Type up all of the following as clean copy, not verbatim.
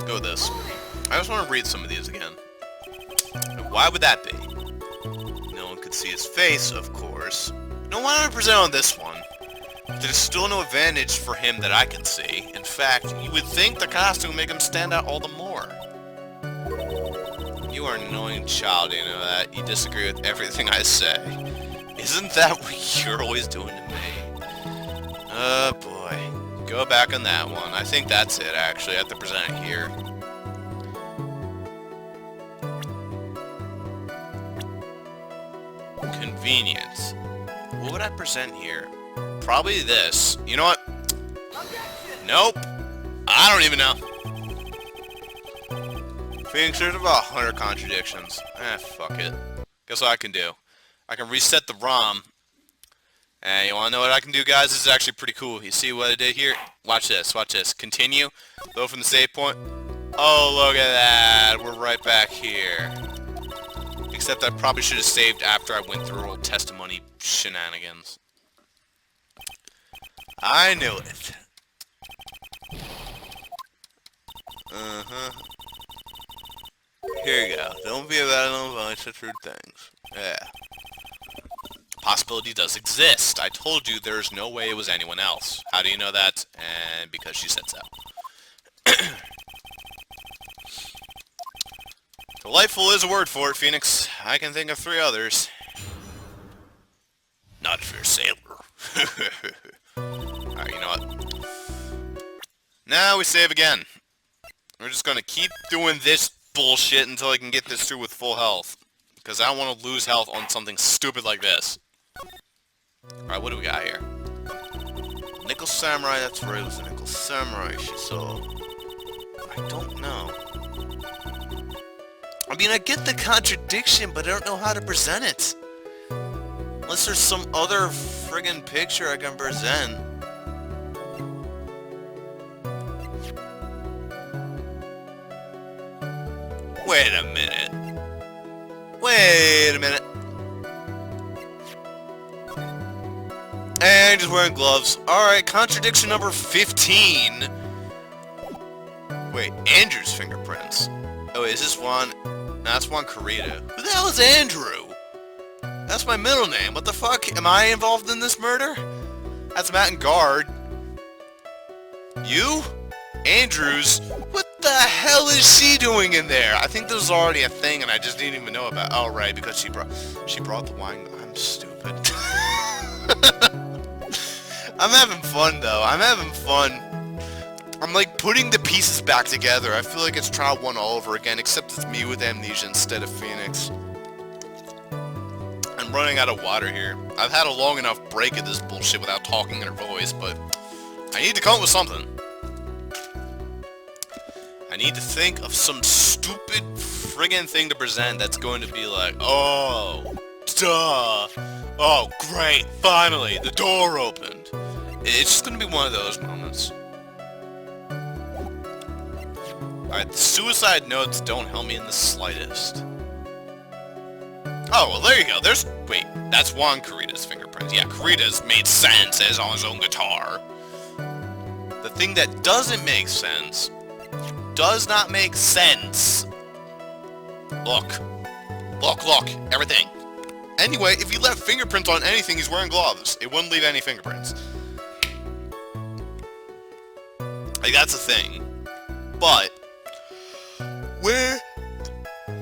Go with this. I just want to read some of these again. And why would that be? No one could see his face, of course. No 100% on this one. There's still no advantage for him that I can see. In fact, you would think the costume would make him stand out all the more. You are an annoying child, you know that. You disagree with everything I say. Isn't that what you're always doing to me? Oh boy. Go back on that one. I think that's it, actually. I have to present it here. Convenience. What would I present here? Probably this. You know what? Nope. I don't even know. Phoenix, there's about 100 contradictions. Fuck it. Guess what I can do? I can reset the ROM. And you wanna know what I can do, guys? This is actually pretty cool. You see what I did here? Watch this, watch this. Continue. Go from the save point. Oh, look at that. We're right back here. Except I probably should have saved after I went through old testimony shenanigans. I knew it. Here you go. Don't be about no bunch of true things. Yeah. Possibility does exist. I told you there's no way it was anyone else. How do you know that? And because she said so. Delightful is a word for it, Phoenix. I can think of 3 others. Not if you're a sailor. Alright, you know what? Now we save again. We're just gonna keep doing this bullshit until I can get this through with full health. Because I don't want to lose health on something stupid like this. Alright, what do we got here? Nickel Samurai, that's right, it was a Nickel Samurai she saw. I don't know. I mean, I get the contradiction, but I don't know how to present it. Unless there's some other friggin' picture I can present. Wait a minute. Wait a minute. And he's wearing gloves. Alright, contradiction number 15. Wait, Andrew's fingerprints. Oh, wait, is this Juan? No, that's Juan Carita. Who the hell is Andrew? That's my middle name. What the fuck? Am I involved in this murder? That's Matt and Guard. You? Andrews? What the hell is she doing in there? I think this was already a thing and I just didn't even know about it. Oh, right, because she brought the wine. I'm stupid. I'm having fun, though. I'm having fun. I'm, like, putting the pieces back together. I feel like it's trial 1 all over again, except it's me with amnesia instead of Phoenix. I'm running out of water here. I've had a long enough break of this bullshit without talking in her voice, but I need to come up with something. I need to think of some stupid friggin' thing to present that's going to be like, oh, duh, oh, great, finally, the door opened. It's just gonna be one of those moments. Alright, the suicide notes don't help me in the slightest. Oh, well, there you go. Wait, that's Juan Carita's fingerprints. Yeah, Carita's made sense as on his own guitar. The thing that doesn't make sense does not make sense. Look. Look, everything. Anyway, if he left fingerprints on anything, he's wearing gloves. It wouldn't leave any fingerprints. Like, that's a thing. But where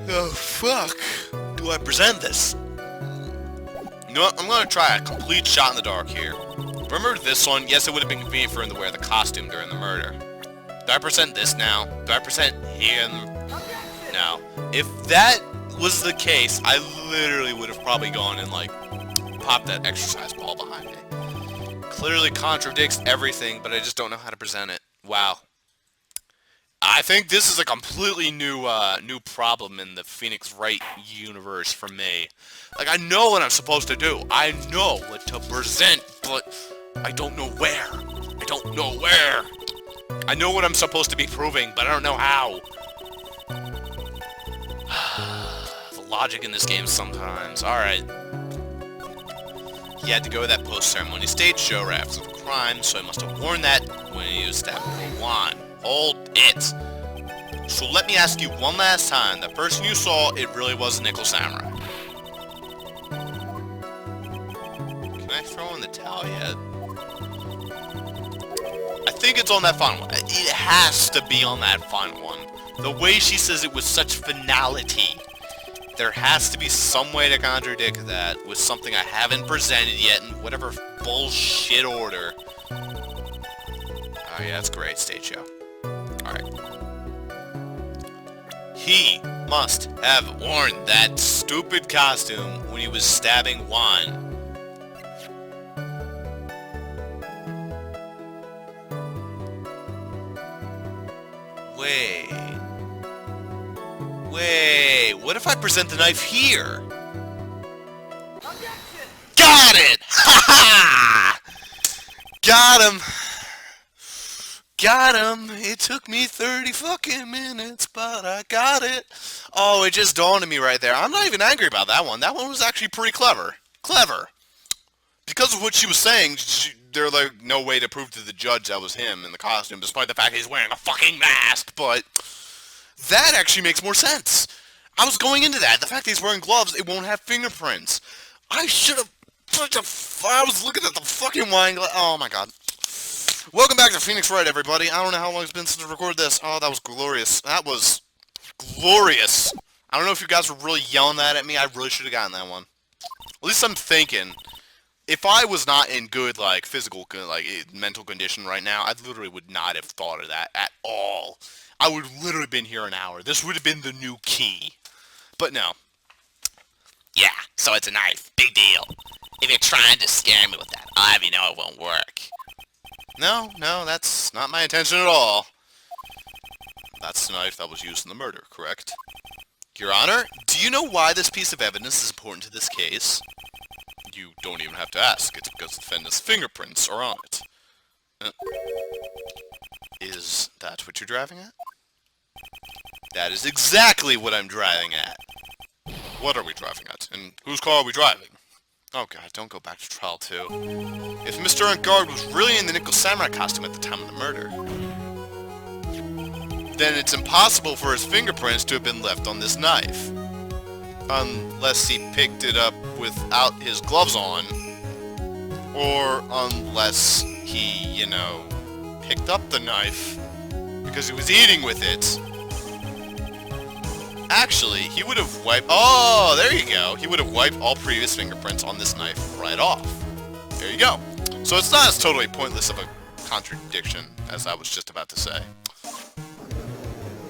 the fuck do I present this? You know what? I'm gonna try a complete shot in the dark here. Remember this one? Yes, it would have been convenient for him to wear the costume during the murder. Do I present this now? Do I present him? No. If that was the case, I literally would have probably gone and, like, popped that exercise ball behind me. Clearly contradicts everything, but I just don't know how to present it. Wow. I think this is a completely new problem in the Phoenix Wright universe for me. Like, I know what I'm supposed to do. I know what to present, but I don't know where. I don't know where. I know what I'm supposed to be proving, but I don't know how. The logic in this game sometimes. Alright. He had to go to that post-ceremony stage show right after the crime, so he must have worn that when he was stabbing for Juan. Hold it! So let me ask you one last time. The person you saw, it really was a Nickel Samurai. Can I throw in the towel yet? I think it's on that final one. It has to be on that final one. The way she says it with such finality. There has to be some way to contradict that with something I haven't presented yet in whatever bullshit order. Oh yeah, that's great. Stage show. Alright. He must have worn that stupid costume when he was stabbing Juan. Wait, what if I present the knife here? Objection! Got it! Ha ha! Got him! Got him! It took me 30 fucking minutes, but I got it! Oh, it just dawned on me right there. I'm not even angry about that one. That one was actually pretty clever. Clever! Because of what she was saying, there's like no way to prove to the judge that was him in the costume, despite the fact he's wearing a fucking mask, but that actually makes more sense. I was going into that. The fact that he's wearing gloves, it won't have fingerprints. I should have... I was looking at the fucking wine glass. Oh my god. Welcome back to Phoenix Wright, everybody. I don't know how long it's been since I recorded this. Oh, that was glorious. That was glorious. I don't know if you guys were really yelling that at me. I really should have gotten that one. At least I'm thinking... If I was not in good, like, physical, like, mental condition right now, I literally would not have thought of that at all. I would have literally been here an hour. This would have been the new key. But no. Yeah, so it's a knife. Big deal. If you're trying to scare me with that, I'll have you know it won't work. No, that's not my intention at all. That's the knife that was used in the murder, correct? Your Honor, do you know why this piece of evidence is important to this case? You don't even have to ask. It's because the defendant's fingerprints are on it. Is that what you're driving at? That is exactly what I'm driving at. What are we driving at? And whose car are we driving? Oh god, don't go back to trial 2. If Mr. Guard was really in the Nickel Samurai costume at the time of the murder, then it's impossible for his fingerprints to have been left on this knife. Unless he picked it up without his gloves on. Or unless he, you know, picked up the knife because he was eating with it. Actually, he would have wiped... Oh, there you go. He would have wiped all previous fingerprints on this knife right off. There you go. So it's not as totally pointless of a contradiction as I was just about to say.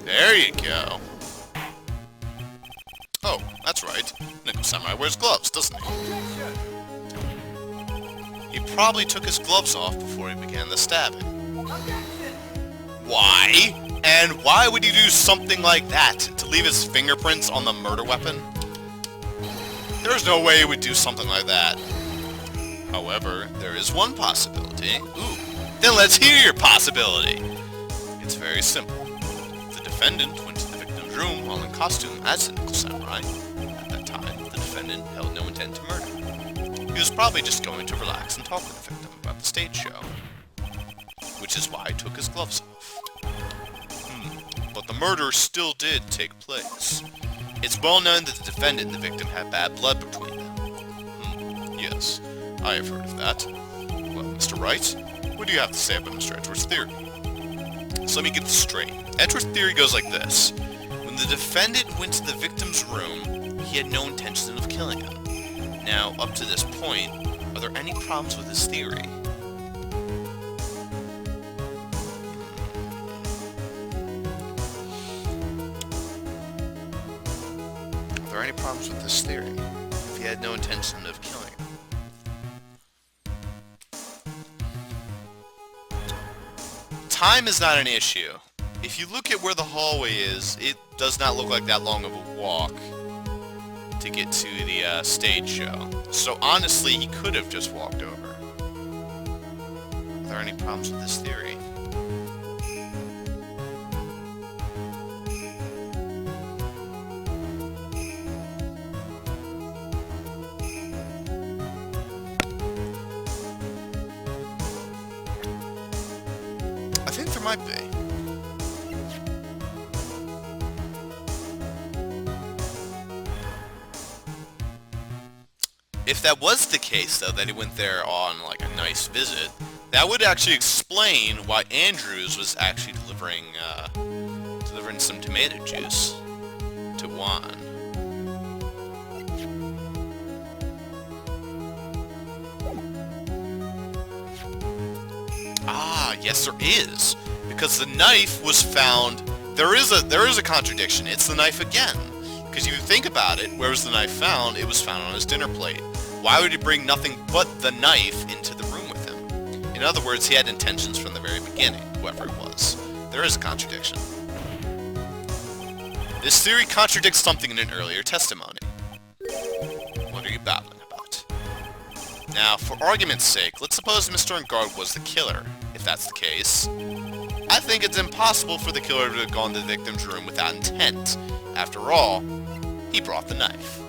There you go. Oh, that's right. Nickel Samurai wears gloves, doesn't he? He probably took his gloves off before he began the stabbing. Why? And why would he do something like that? To leave his fingerprints on the murder weapon? There's no way he would do something like that. However, there is one possibility. Ooh, then let's hear your possibility. It's very simple. The defendant went to the victim's room while in costume as a Nickel Samurai. At that time, the defendant held no intent to murder. He was probably just going to relax and talk with the victim about the stage show. Which is why he took his gloves off. But the murder still did take place. It's well known that the defendant and the victim had bad blood between them. Yes, I have heard of that. Well, Mr. Wright, what do you have to say about Mr. Edgeworth's theory? So let me get this straight. Edgeworth's theory goes like this. When the defendant went to the victim's room, he had no intention of killing him. Now, up to this point, are there any problems with his theory? Are there any problems with this theory? If he had no intention of killing him. Time is not an issue. If you look at where the hallway is, it does not look like that long of a walk to get to the stage show. So honestly, he could have just walked over. Are there any problems with this theory? I think there might be. if that was the case, though, that he went there on, like, a nice visit, that would actually explain why Andrews was actually delivering some tomato juice to Juan. Ah, yes there is. Because the knife was found... There is a contradiction. It's the knife again. Because if you think about it, where was the knife found? It was found on his dinner plate. Why would he bring nothing but the knife into the room with him? In other words, he had intentions from the very beginning, whoever it was. There is a contradiction. This theory contradicts something in an earlier testimony. What are you babbling about? Now, for argument's sake, let's suppose Mr. Engard was the killer. If that's the case, I think it's impossible for the killer to have gone to the victim's room without intent. After all, he brought the knife.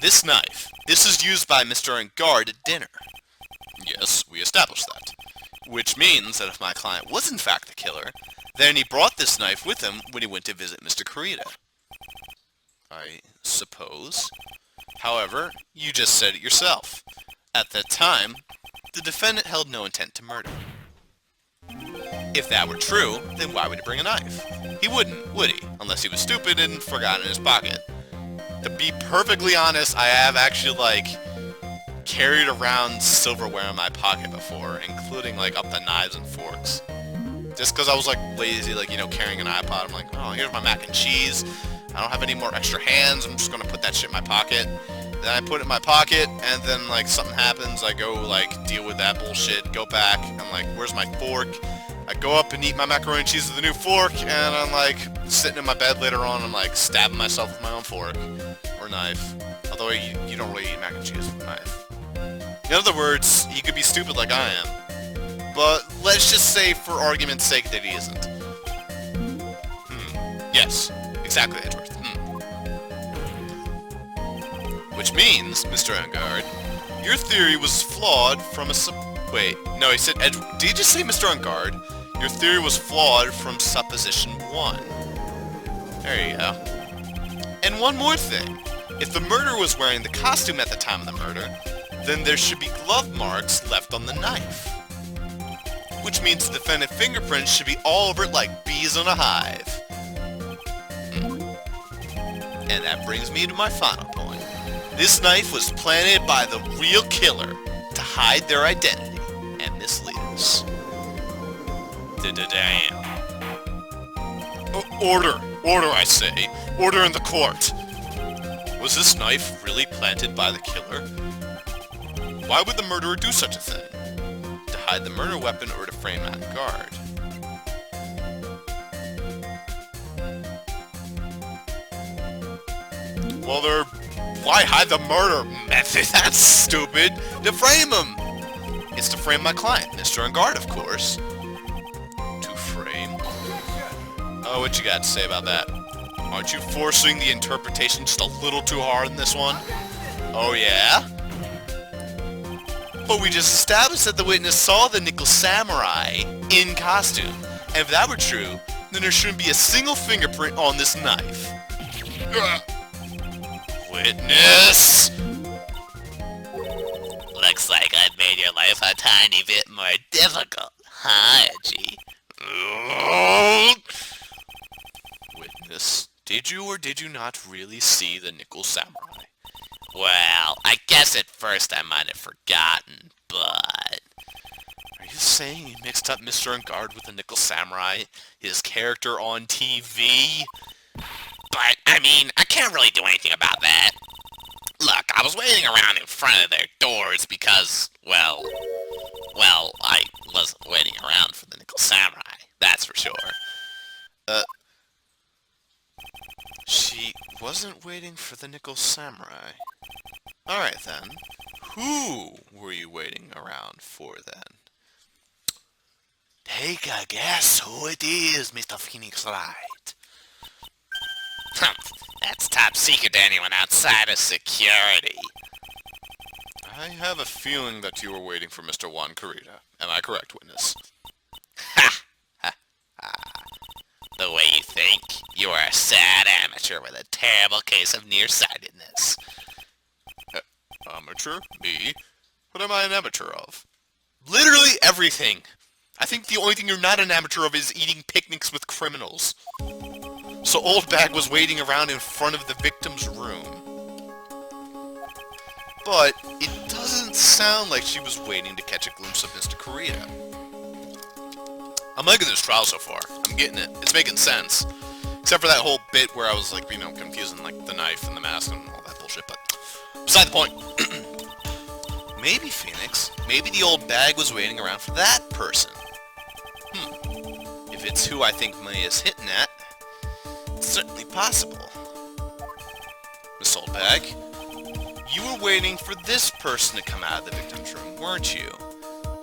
This knife, this is used by Mr. Engard at dinner. Yes, we established that. Which means that if my client was in fact the killer, then he brought this knife with him when he went to visit Mr. Kurita. I suppose. However, you just said it yourself. At that time, the defendant held no intent to murder. If that were true, then why would he bring a knife? He wouldn't, would he? Unless he was stupid and forgot it in his pocket. To be perfectly honest, I have actually, like, carried around silverware in my pocket before, including, like, up to knives and forks. Just because I was, like, lazy, like, you know, carrying an iPod. I'm like, oh, here's my mac and cheese. I don't have any more extra hands. I'm just gonna put that shit in my pocket. Then I put it in my pocket, and then, like, something happens. I go, like, deal with that bullshit, go back, I'm like, where's my fork? I go up and eat my macaroni and cheese with a new fork, and I'm, like, sitting in my bed later on, I'm, like, stabbing myself with my own fork. Or knife. Although you don't really eat mac and cheese with a knife. In other words, he could be stupid like I am. But let's just say, for argument's sake, that he isn't. Yes, exactly, Edgeworth. Which means, Mr. Engard, your theory was flawed from a wait, no, he said Edgeworth. Did you just say Mr. Engard? Your theory was flawed from supposition 1. There you go. And one more thing. If the murderer was wearing the costume at the time of the murder, then there should be glove marks left on the knife. Which means the defendant's fingerprints should be all over it like bees on a hive. And that brings me to my final point. This knife was planted by the real killer to hide their identity and mislead us. Damn. Order! Order, I say! Order in the court! Was this knife really planted by the killer? Why would the murderer do such a thing? To hide the murder weapon or to frame Magbrag? Well, why hide the murder method? That's stupid! To frame him! It's to frame my client, Mr. Engard, of course. To frame? Oh, what you got to say about that? Aren't you forcing the interpretation just a little too hard in this one? Oh yeah? But we just established that the witness saw the Nickel Samurai in costume. And if that were true, then there shouldn't be a single fingerprint on this knife. Witness! Looks like I've made your life a tiny bit more difficult, huh, Edgy? Witness, did you or did you not really see the Nickel Samurai? Well, I guess at first I might have forgotten, but... Are you saying you mixed up Mr. Engard with the Nickel Samurai, his character on TV? But, I mean, I can't really do anything about that. Look, I was waiting around in front of their doors because, well, I wasn't waiting around for the Nickel Samurai, that's for sure. She wasn't waiting for the Nickel Samurai. Alright then. Who were you waiting around for then? Take a guess who it is, Mr. Phoenix Wright. That's top secret to anyone outside of security. I have a feeling that you were waiting for Mr. Juan Kurita. Am I correct, witness? Ha! Ha! Ha! The way you think, you are a sad amateur with a terrible case of nearsightedness. amateur? Me? What am I an amateur of? Literally everything. I think the only thing you're not an amateur of is eating picnics with criminals. So Oldbag was waiting around in front of the victim's room. But it doesn't sound like she was waiting to catch a glimpse of Mr. Kurita. I'm liking this trial so far. I'm getting it. It's making sense. Except for that whole bit where I was like, you know, confusing like the knife and the mask and all that bullshit, but beside the point. Maybe Phoenix. Maybe the old bag was waiting around for that person. If it's who I think May is hitting at, it's certainly possible. Miss Oldbag, you were waiting for this person to come out of the victim's room, weren't you?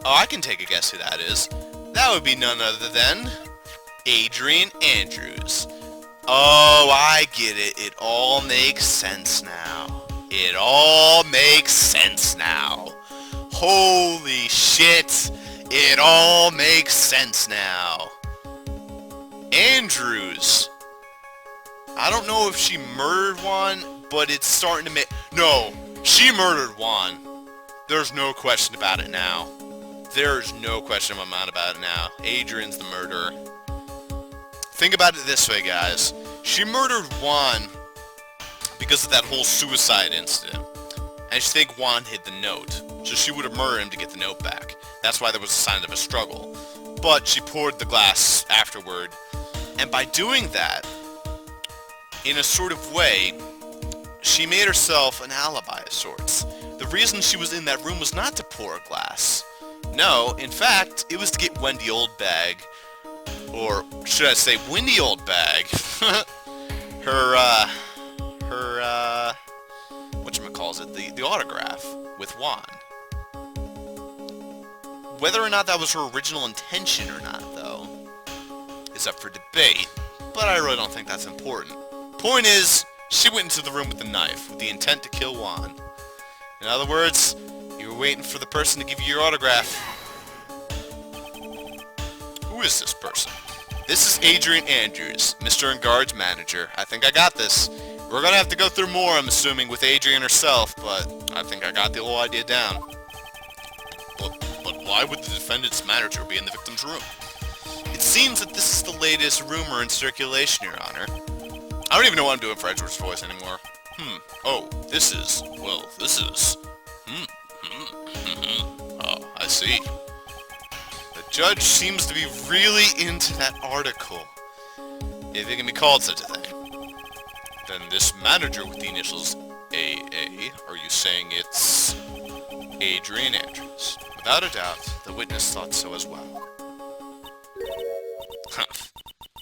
Oh, I can take a guess who that is. That would be none other than Adrian Andrews. Oh, I get it. It all makes sense now. It all makes sense now. Holy shit. It all makes sense now. Andrews. I don't know if she murdered Juan, but it's starting to make... No, she murdered Juan. There's no question about it now. There's no question in my mind about it now. Adrian's the murderer. Think about it this way, guys. She murdered Juan because of that whole suicide incident. And she think Juan hid the note. So she would have murdered him to get the note back. That's why there was a sign of a struggle. But she poured the glass afterward. And by doing that, in a sort of way, she made herself an alibi of sorts. The reason she was in that room was not to pour a glass. No, in fact, it was to get Wendy Oldbag, or should I say Wendy Oldbag, whatchamacallit, the autograph with Juan. Whether or not that was her original intention or not, though, is up for debate, but I really don't think that's important. Point is, she went into the room with the knife, with the intent to kill Juan. In other words, you were waiting for the person to give you your autograph. Who is this person? This is Adrian Andrews, Mr. Engard's manager. I think I got this. We're gonna have to go through more, I'm assuming, with Adrian herself, but I think I got the whole idea down. But why would the defendant's manager be in the victim's room? It seems that this is the latest rumor in circulation, Your Honor. I don't even know what I'm doing for Edward's voice anymore. Oh, this is... Oh, I see. The judge seems to be really into that article, if it can be called such a thing. Then this manager with the initials AA, are you saying it's Adrian Andrews? Without a doubt, the witness thought so as well.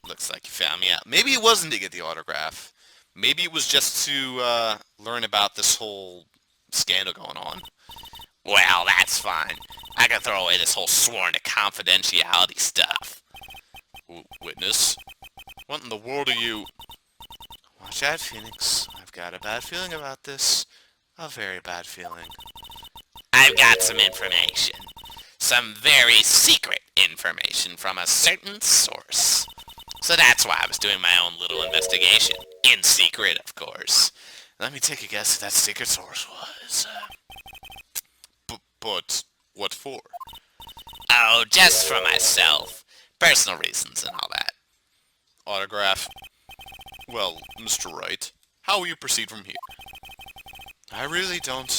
Looks like you found me out. Maybe it wasn't to get the autograph. Maybe it was just to learn about this whole scandal going on. Well, that's fine. I can throw away this whole sworn to confidentiality stuff. Witness? What in the world are you... Watch out, Phoenix. I've got a bad feeling about this. A very bad feeling. I've got some information. Some very secret information from a certain source. So that's why I was doing my own little investigation. In secret, of course. Let me take a guess who that secret source was. But what for? Oh, just for myself. Personal reasons and all that. Autograph. Well, Mr. Wright, how will you proceed from here? I really don't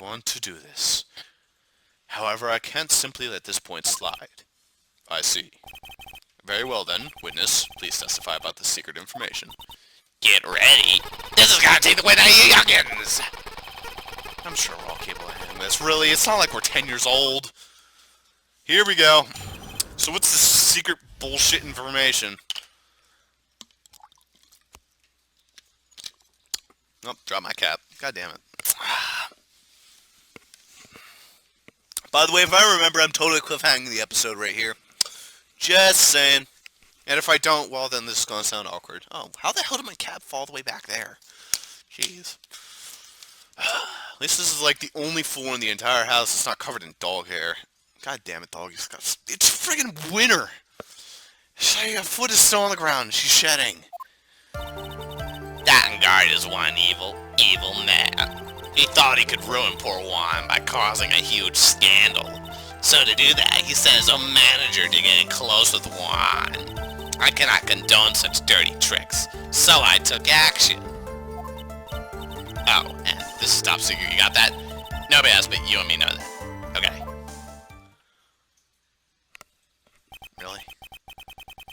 want to do this. However, I can't simply let this point slide. I see. Very well then, witness, please testify about the secret information. Get ready. This is gonna take the win out of you youngins! I'm sure we're all capable of handling this. Really, it's not like we're 10 years old. Here we go. So what's this secret bullshit information? Oh, drop my cap. God damn it. By the way, if I remember, I'm totally cliffhanging the episode right here. Just saying. And if I don't, well, then this is going to sound awkward. Oh, how the hell did my cap fall all the way back there? Jeez. At least this is like the only floor in the entire house that's not covered in dog hair. God damn it, dog. It's friggin' winter. Her foot is still on the ground. She's shedding. Engard is one evil man. He thought he could ruin poor Juan by causing a huge scandal. So to do that, he sent his own manager to get in close with Juan. I cannot condone such dirty tricks, so I took action. Oh, and this is top secret, you got that? Nobody else but you and me know that. Okay. Really?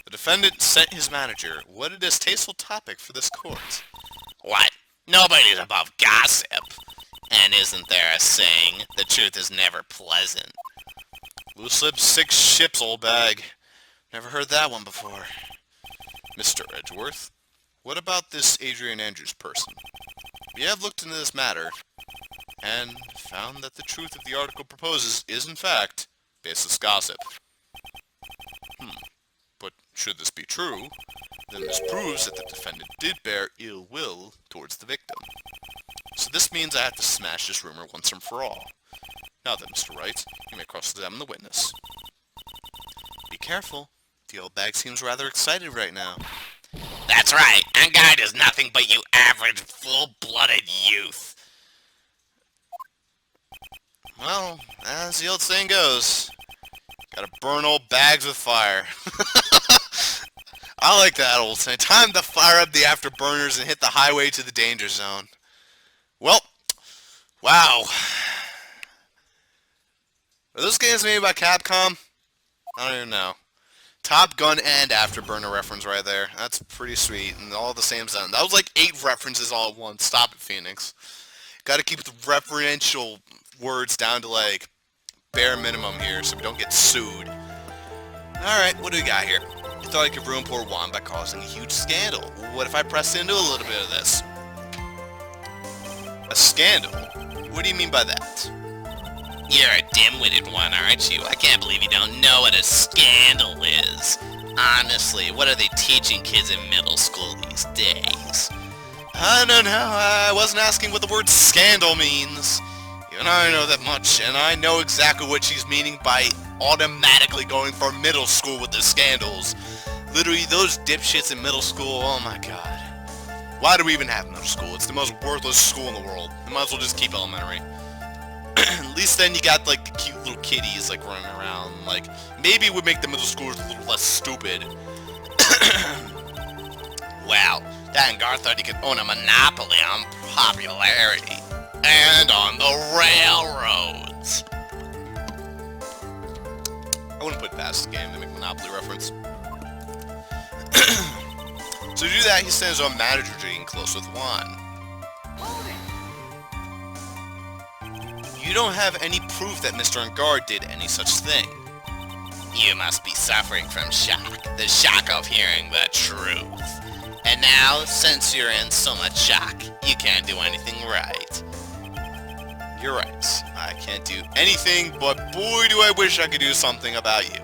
The defendant sent his manager. What a distasteful topic for this court. What? Nobody's above gossip. And isn't there a saying, the truth is never pleasant? Loose lips, 6 ships, Oldbag. Never heard that one before. Mr. Edgeworth, what about this Adrian Andrews person? We have looked into this matter, and found that the truth of the article proposes is, in fact, baseless gossip. But should this be true, then this proves that the defendant did bear ill will towards the victim. So this means I have to smash this rumor once and for all. Now then, Mr. Wright, you may cross-examine the witness. Be careful. The old bag seems rather excited right now. That's right. Angard is nothing but you average, full-blooded youth. Well, as the old saying goes, gotta burn old bags with fire. I like that old saying. Time to fire up the afterburners and hit the highway to the danger zone. Well, wow. Are those games made by Capcom? I don't even know. Top Gun and Afterburner reference right there. That's pretty sweet. And all the same sound. That was like 8 references all at once. Stop it, Phoenix. Gotta keep the referential words down to like bare minimum here so we don't get sued. Alright, what do we got here? You thought I could ruin poor Juan by causing a huge scandal. What if I press into a little bit of this? A scandal? What do you mean by that? You're a dim-witted one, aren't you? I can't believe you don't know what a scandal is. Honestly, what are they teaching kids in middle school these days? I don't know. I wasn't asking what the word scandal means. You and I know that much, and I know exactly what she's meaning by automatically going for middle school with the scandals. Literally, those dipshits in middle school, oh my god. Why do we even have middle school? It's the most worthless school in the world. We might as well just keep elementary. At least then you got like the cute little kiddies like running around. Like, maybe it would make the middle schoolers a little less stupid. Wow, that Angard thought he could own a monopoly on popularity. And on the railroads. I wouldn't put it past the game to make a Monopoly reference. So to do that, he sends his own manager to get close with Juan. You don't have any proof that Mr. Angard did any such thing. You must be suffering from shock. The shock of hearing the truth. And now, since you're in so much shock, you can't do anything right. You're right. I can't do anything, but boy do I wish I could do something about you.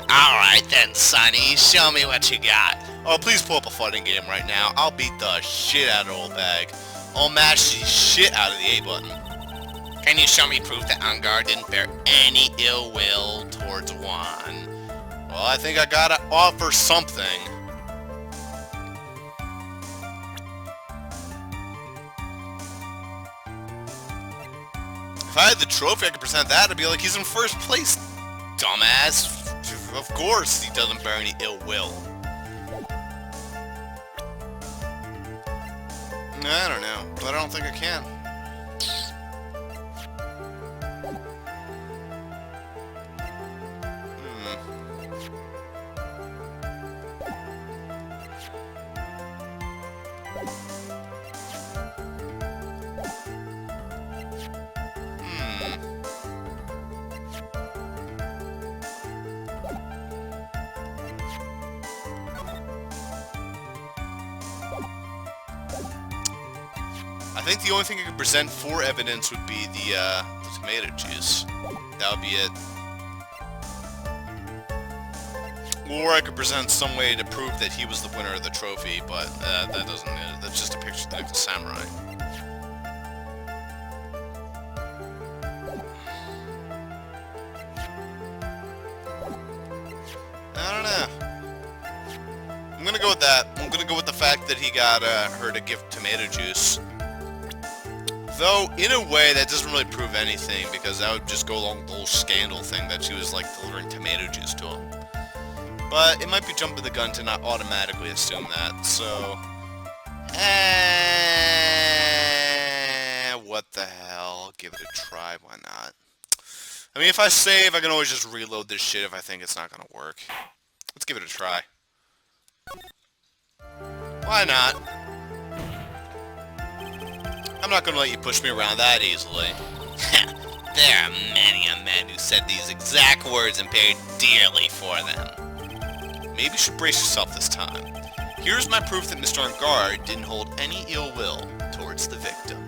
Alright then, Sonny. Show me what you got. Oh, please pull up a fighting game right now. I'll beat the shit out of Oldbag. I'll mash the shit out of the A button. Can you show me proof that Angard didn't bear any ill will towards Juan? Well, I think I gotta offer something. If I had the trophy, I could present that. I'd be like, he's in first place, dumbass. Of course, he doesn't bear any ill will. I don't know, but I don't think I can. I think the only thing I could present for evidence would be the tomato juice. That would be it. Or I could present some way to prove that he was the winner of the trophy, but that doesn't. That's just a picture of the Necklace Samurai. I don't know. I'm gonna go with that. I'm gonna go with the fact that he got her to give tomato juice. Though, in a way, that doesn't really prove anything, because that would just go along with the whole scandal thing that she was, like, delivering tomato juice to him. But it might be jumping the gun to not automatically assume that, so... what the hell? I'll give it a try, why not? I mean, if I save, I can always just reload this shit if I think it's not gonna work. Let's give it a try. Why not? I'm not gonna let you push me around that easily. There are many a man who said these exact words and paid dearly for them. Maybe you should brace yourself this time. Here's my proof that Mr. Angard didn't hold any ill will towards the victim.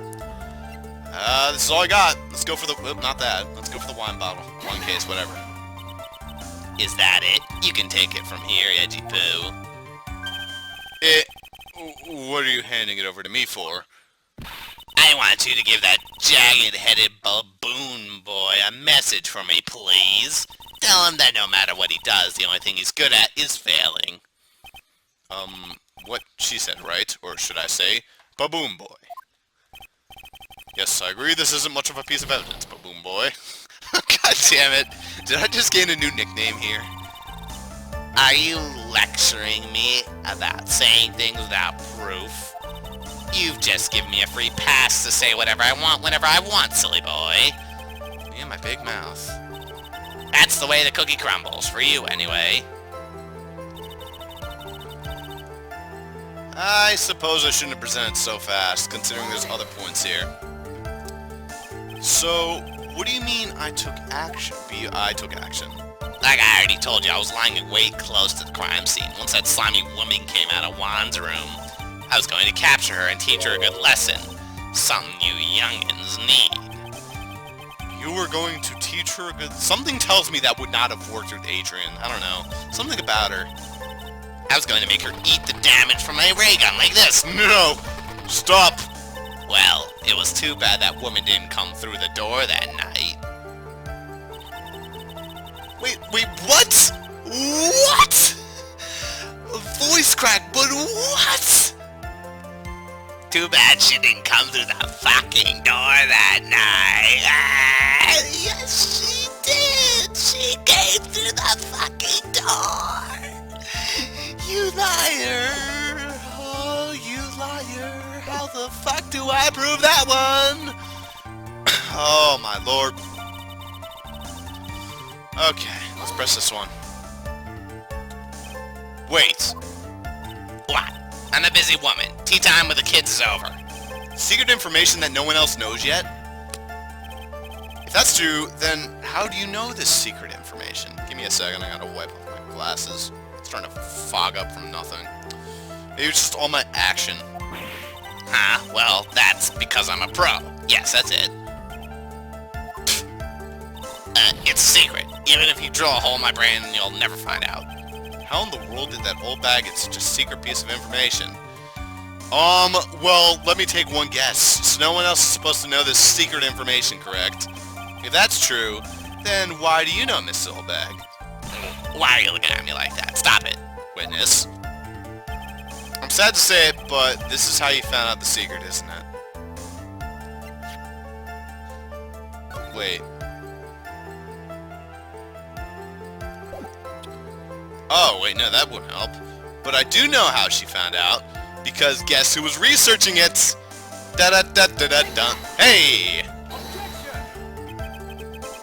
This is all I got. Let's go for the... Well, not that. Let's go for the wine bottle. One case, whatever. Is that it? You can take it from here, Edgy Poo. What are you handing it over to me for? I want you to give that jagged-headed baboon boy a message for me, please. Tell him that no matter what he does, the only thing he's good at is failing. What she said, right? Or should I say, baboon boy. Yes, I agree, this isn't much of a piece of evidence, baboon boy. God damn it. Did I just gain a new nickname here? Are you lecturing me about saying things without proof? You've just given me a free pass to say whatever I want whenever I want, silly boy. Yeah, my big mouth. That's the way the cookie crumbles, for you anyway. I suppose I shouldn't have presented so fast, considering there's other points here. So, what do you mean I took action? I took action. Like I already told you, I was lying in wait close to the crime scene. Once that slimy woman came out of Juan's room, I was going to capture her and teach her a good lesson. Something you youngins need. You were going to teach her a good... Something tells me that would not have worked with Adrian. I don't know. Something about her. I was going to make her eat the damage from my ray gun like this. No! Stop! Well, it was too bad that woman didn't come through the door that night. Wait, what? What? A voice crack, but what? Too bad she didn't come through the fucking door that night. Yes, she did. She came through the fucking door. You liar. Oh, you liar. How the fuck do I prove that one? Oh, my lord. Okay, let's press this one. Wait. What? I'm a busy woman. Tea time with the kids is over. Secret information that no one else knows yet? If that's true, then how do you know this secret information? Give me a second, I gotta wipe off my glasses. It's starting to fog up from nothing. Maybe it's just all my action. Well, that's because I'm a pro. Yes, that's it. It's a secret. Even if you drill a hole in my brain, you'll never find out. How in the world did that old bag get such a secret piece of information? Well, let me take one guess. So no one else is supposed to know this secret information, correct? If that's true, then why do you know, Miss Oldbag? Why are you looking at me like that? Stop it, witness. I'm sad to say it, but this is how you found out the secret, isn't it? Wait. Oh, wait, no, that wouldn't help. But I do know how she found out, because guess who was researching it? Da-da-da-da-da-da. Hey!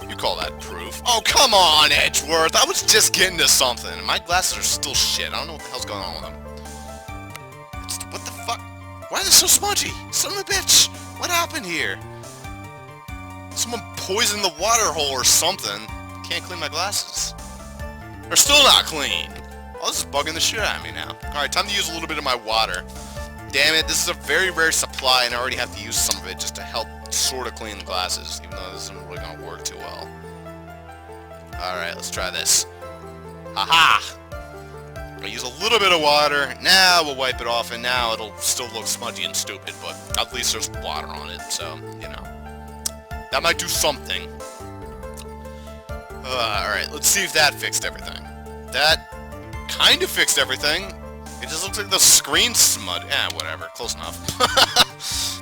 You call that proof? Oh, come on, Edgeworth! I was just getting to something. My glasses are still shit. I don't know what the hell's going on with them. What the fuck? Why are they so smudgy? Son of a bitch! What happened here? Someone poisoned the water hole or something. Can't clean my glasses. They're still not clean. Oh, this is bugging the shit out of me now. Alright, time to use a little bit of my water. Damn it, this is a very rare supply and I already have to use some of it just to help sort of clean the glasses, even though this isn't really going to work too well. Alright, let's try this. Aha! I'll use a little bit of water, now we'll wipe it off, and now it'll still look smudgy and stupid, but at least there's water on it, so, you know. That might do something. Alright, let's see if that fixed everything. That kind of fixed everything. It just looks like the screen smud. Whatever. Close enough.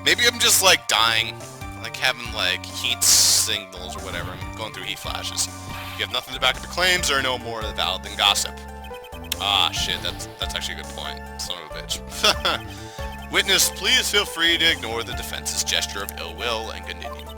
Maybe I'm just, like, dying. Like, having, like, heat signals or whatever. I'm going through heat flashes. If you have nothing to back up your claims, there are no more valid than gossip. Ah, shit. That's actually a good point. Son of a bitch. Witness, please feel free to ignore the defense's gesture of ill will and continue.